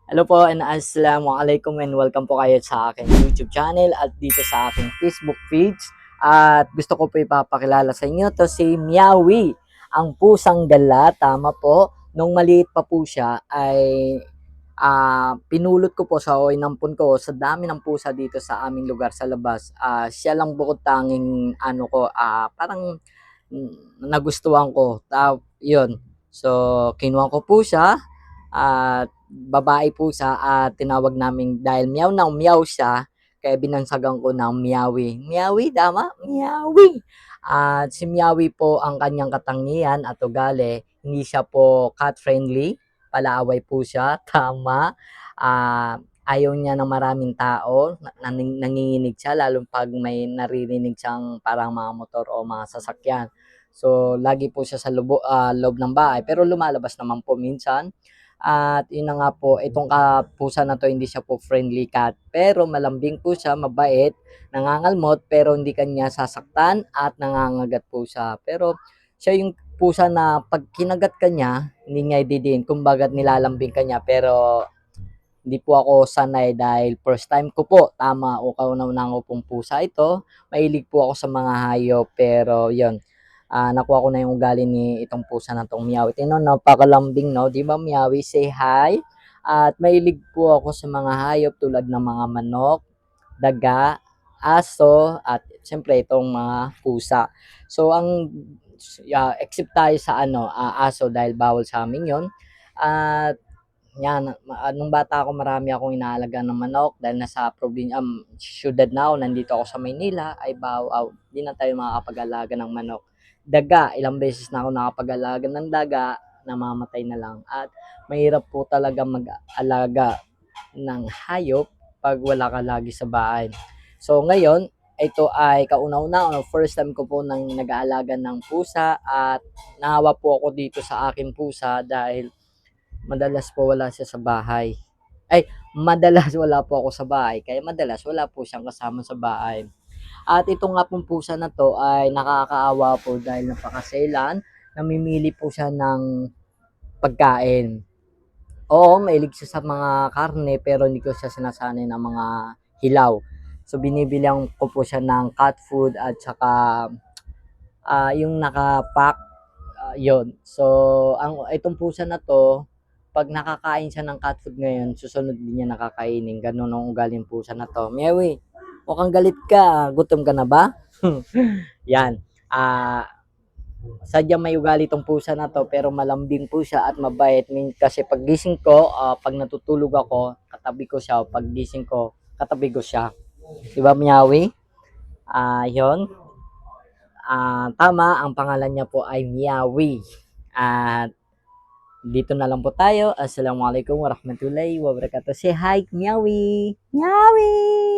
Hello po and assalamualaikum and welcome po kayo sa aking YouTube channel at dito sa aking Facebook page. At gusto ko po ipapakilala sa inyo to si Meowie, ang pusang gala. Tama po, nung maliit pa po siya ay pinulot ko po sa o inampun ko sa dami ng pusa dito sa aming lugar sa labas. Siya lang bukod tanging ano ko, parang nagustuhan ko. Yun. So, kinuha ko po siya at babae pusa at tinawag namin dahil meow na meow siya kaya binansagan ko ng Meowie. Meowie, tama? Meowie! At si Meowie po ang kanyang katangian at ugali. Hindi siya po cat friendly. Palaaway po siya. Tama. Ayaw niya ng maraming tao. Nanginginig siya lalo pag may naririnig siyang parang mga motor o mga sasakyan. So, lagi po siya sa loob ng bahay. Pero lumalabas naman po minsan. At yun na nga po, itong pusa na to hindi siya po friendly cat. Pero malambing po siya, mabait, nangangalmot, pero hindi kanya sasaktan at nangangagat po siya. Pero siya yung pusa na pag kinagat kanya, hindi niya ididiin. Kumbaga nilalambing kanya, pero hindi po ako sanay dahil first time ko po. Tama, o kauna-una ko pong pusa ito. Mahilig po ako sa mga hayop, pero yon nakuha ko na yung ugali ni itong pusa na tong Meowie. Tingnan, napakalambing, no? Di ba, Meowie? Say hi. At mahilig po ako sa mga hayop tulad ng mga manok, daga, aso, at siyempre itong mga pusa. So, except tayo sa aso dahil bawal sa amin yon. At yan, nung bata ako marami akong inaalagaan ng manok dahil nasa syudad na ako, nandito ako sa Maynila, ay di na tayo makakapag-alaga ng manok. Daga, ilang beses na ako nakapag-alaga ng daga, namamatay na lang. At mahirap po talaga mag-alaga ng hayop pag wala ka lagi sa bahay. So ngayon, ito ay kauna-una, first time ko po nang nag-aalaga ng pusa at nahawa po ako dito sa aking pusa dahil madalas po wala siya sa bahay. Ay, madalas wala po ako sa bahay, kaya madalas wala po siyang kasama sa bahay. At ito nga pong pusa na to ay nakakaawa po dahil napakaselan, namimili po siya ng pagkain. Oo, mahilig siya sa mga karne pero hindi ko siya sinasanay ng mga hilaw. So binibilihan ko po siya ng cat food at saka yung nakapack, yon. So itong pusa na to, pag nakakain siya ng cat food ngayon, susunod din niya nakakainin. Ganun ang ugaling pusa na to. Mewi, mukhang galit ka. Gutom ka na ba? Yan. Sadyang may ugali tong pusa na to pero malambing po siya at mabait. Kasi pag gising ko, pag natutulog ako, katabi ko siya. Pag gising ko, katabi ko siya. Diba, Meowie? Yon. Tama, ang pangalan niya po ay Meowie. At dito na lang po tayo. Assalamualaikum warahmatullahi wabarakatuh. Say hi, Meowie! Meowie!